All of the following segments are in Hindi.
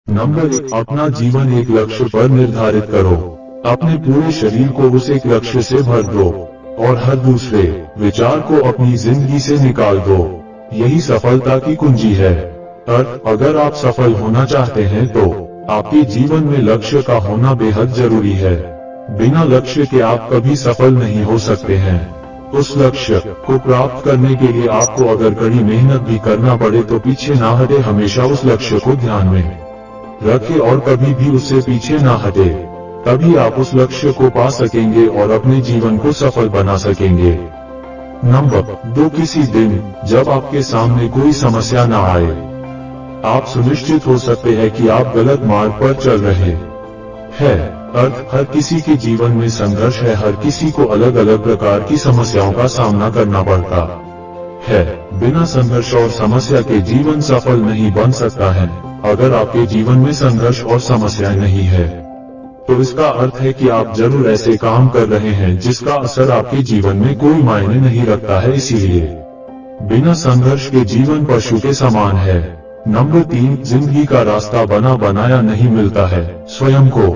नंबर 1, अपना जीवन एक लक्ष्य पर निर्धारित करो। अपने पूरे शरीर को उस एक लक्ष्य से भर दो और हर दूसरे विचार को अपनी जिंदगी से निकाल दो। यही सफलता की कुंजी है। अगर आप सफल होना चाहते हैं तो आपके जीवन में लक्ष्य का होना बेहद जरूरी है। बिना लक्ष्य के आप कभी सफल नहीं हो सकते हैं। उस लक्ष्य को प्राप्त करने के लिए आपको अगर कड़ी मेहनत भी करना पड़े तो पीछे ना हटे। हमेशा उस लक्ष्य को ध्यान में रखें और कभी भी उससे पीछे ना हटे। तभी आप उस लक्ष्य को पा सकेंगे और अपने जीवन को सफल बना सकेंगे। नंबर 2, किसी दिन जब आपके सामने कोई समस्या ना आए, आप सुनिश्चित हो सकते हैं कि आप गलत मार्ग पर चल रहे हैं। हर किसी के जीवन में संघर्ष है। हर किसी को अलग अलग प्रकार की समस्याओं का सामना करना पड़ता है। बिना संघर्ष और समस्या के जीवन सफल नहीं बन सकता है। अगर आपके जीवन में संघर्ष और समस्याएं नहीं है तो इसका अर्थ है कि आप जरूर ऐसे काम कर रहे हैं जिसका असर आपके जीवन में कोई मायने नहीं रखता है। इसीलिए बिना संघर्ष के जीवन पशु के समान है। नंबर 3, जिंदगी का रास्ता बना बनाया नहीं मिलता है, स्वयं को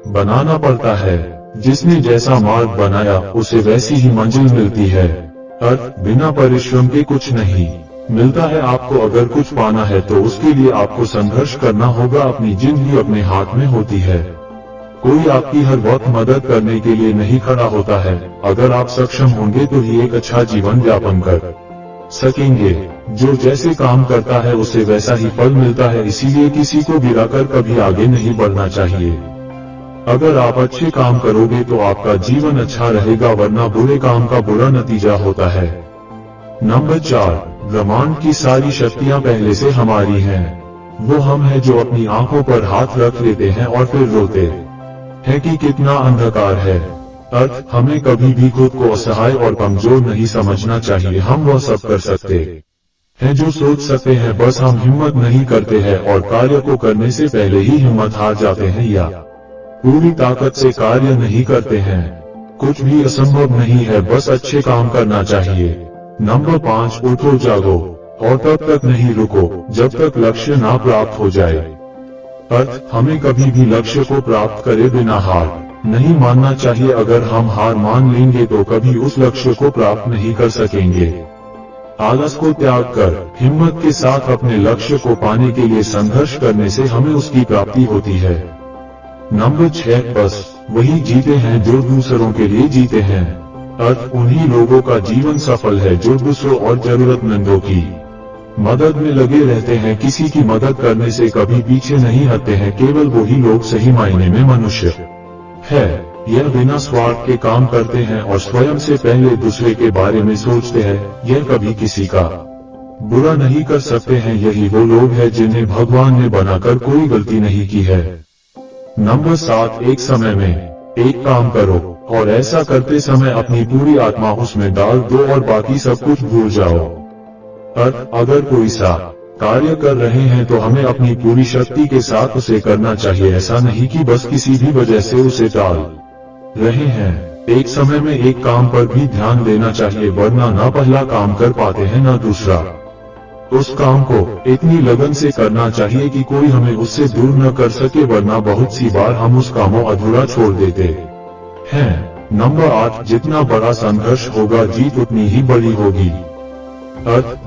बनाना पड़ता है। जिसने जैसा मार्ग बनाया उसे वैसी ही मंजिल मिलती है। बिना परिश्रम के कुछ नहीं मिलता है। आपको अगर कुछ पाना है तो उसके लिए आपको संघर्ष करना होगा। अपनी जिंदगी अपने हाथ में होती है। कोई आपकी हर वक्त मदद करने के लिए नहीं खड़ा होता है। अगर आप सक्षम होंगे तो ही एक अच्छा जीवन यापन कर सकेंगे। जो जैसे काम करता है उसे वैसा ही फल मिलता है। इसीलिए किसी को गिराकर कभी आगे नहीं बढ़ना चाहिए। अगर आप अच्छे काम करोगे तो आपका जीवन अच्छा रहेगा, वरना बुरे काम का बुरा नतीजा होता है। नंबर 4, ब्रह्मांड की सारी शक्तियां पहले से हमारी हैं। वो हम हैं जो अपनी आंखों पर हाथ रख लेते हैं और फिर रोते हैं कि कितना अंधकार है। हमें कभी भी खुद को असहाय और कमजोर नहीं समझना चाहिए। हम वह सब कर सकते हैं जो सोच सकते हैं, बस हम हिम्मत नहीं करते हैं और कार्य को करने से पहले ही हिम्मत हार जाते हैं या पूरी ताकत से कार्य नहीं करते हैं। कुछ भी असंभव नहीं है, बस अच्छे काम करना चाहिए। नंबर 5, उठो जागो और तब तक नहीं रुको जब तक लक्ष्य ना प्राप्त हो जाए। हमें कभी भी लक्ष्य को प्राप्त करे बिना हार नहीं मानना चाहिए। अगर हम हार मान लेंगे तो कभी उस लक्ष्य को प्राप्त नहीं कर सकेंगे। आलस को त्याग कर हिम्मत के साथ अपने लक्ष्य को पाने के लिए संघर्ष करने से हमें उसकी प्राप्ति होती है। नंबर 6, बस वही जीते हैं जो दूसरों के लिए जीते हैं। उन्हीं लोगों का जीवन सफल है जो दूसरों और जरूरतमंदों की मदद में लगे रहते हैं। किसी की मदद करने से कभी पीछे नहीं हटते हैं। केवल वही लोग सही मायने में मनुष्य है। यह बिना स्वार्थ के काम करते हैं और स्वयं से पहले दूसरे के बारे में सोचते हैं। यह कभी किसी का बुरा नहीं कर सकते हैं। यही वो लोग हैं जिन्हें भगवान ने बनाकर कोई गलती नहीं की है। नंबर 7, एक समय में एक काम करो और ऐसा करते समय अपनी पूरी आत्मा उसमें डाल दो और बाकी सब कुछ भूल जाओ। अगर कोई सा कार्य कर रहे हैं तो हमें अपनी पूरी शक्ति के साथ उसे करना चाहिए। ऐसा नहीं कि बस किसी भी वजह से उसे टाल रहे हैं। एक समय में एक काम पर भी ध्यान देना चाहिए, वरना ना पहला काम कर पाते हैं ना दूसरा। उस काम को इतनी लगन से करना चाहिए कि कोई हमें उससे दूर न कर सके, वरना बहुत सी बार हम उस कामों अधूरा छोड़ देते हैं। नंबर 8, जितना बड़ा संघर्ष होगा जीत उतनी ही बड़ी होगी।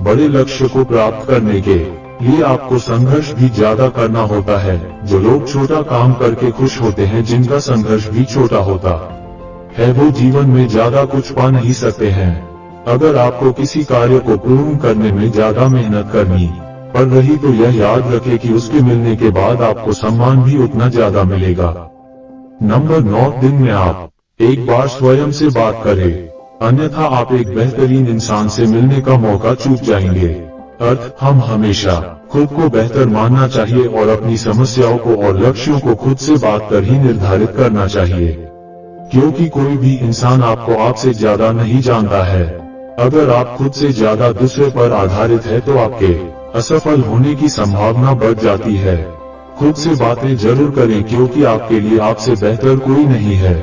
बड़े लक्ष्य को प्राप्त करने के लिए आपको संघर्ष भी ज्यादा करना होता है। जो लोग छोटा काम करके खुश होते हैं, जिनका संघर्ष भी छोटा होता है, वो जीवन में ज्यादा कुछ पा नहीं सकते हैं। अगर आपको किसी कार्य को पूर्ण करने में ज्यादा मेहनत करनी पड़ रही तो यह याद रखें कि उसके मिलने के बाद आपको सम्मान भी उतना ज्यादा मिलेगा। नंबर 9, दिन में आप एक बार स्वयं से बात करें, अन्यथा आप एक बेहतरीन इंसान से मिलने का मौका चूक जाएंगे। हम हमेशा खुद को बेहतर मानना चाहिए और अपनी समस्याओं को और लक्ष्यों को खुद से बात कर ही निर्धारित करना चाहिए, क्योंकि कोई भी इंसान आपको आपसे ज्यादा नहीं जानता है। अगर आप खुद से ज्यादा दूसरे पर आधारित है तो आपके असफल होने की संभावना बढ़ जाती है। खुद से बातें जरूर करें, क्योंकि आपके लिए आपसे बेहतर कोई नहीं है।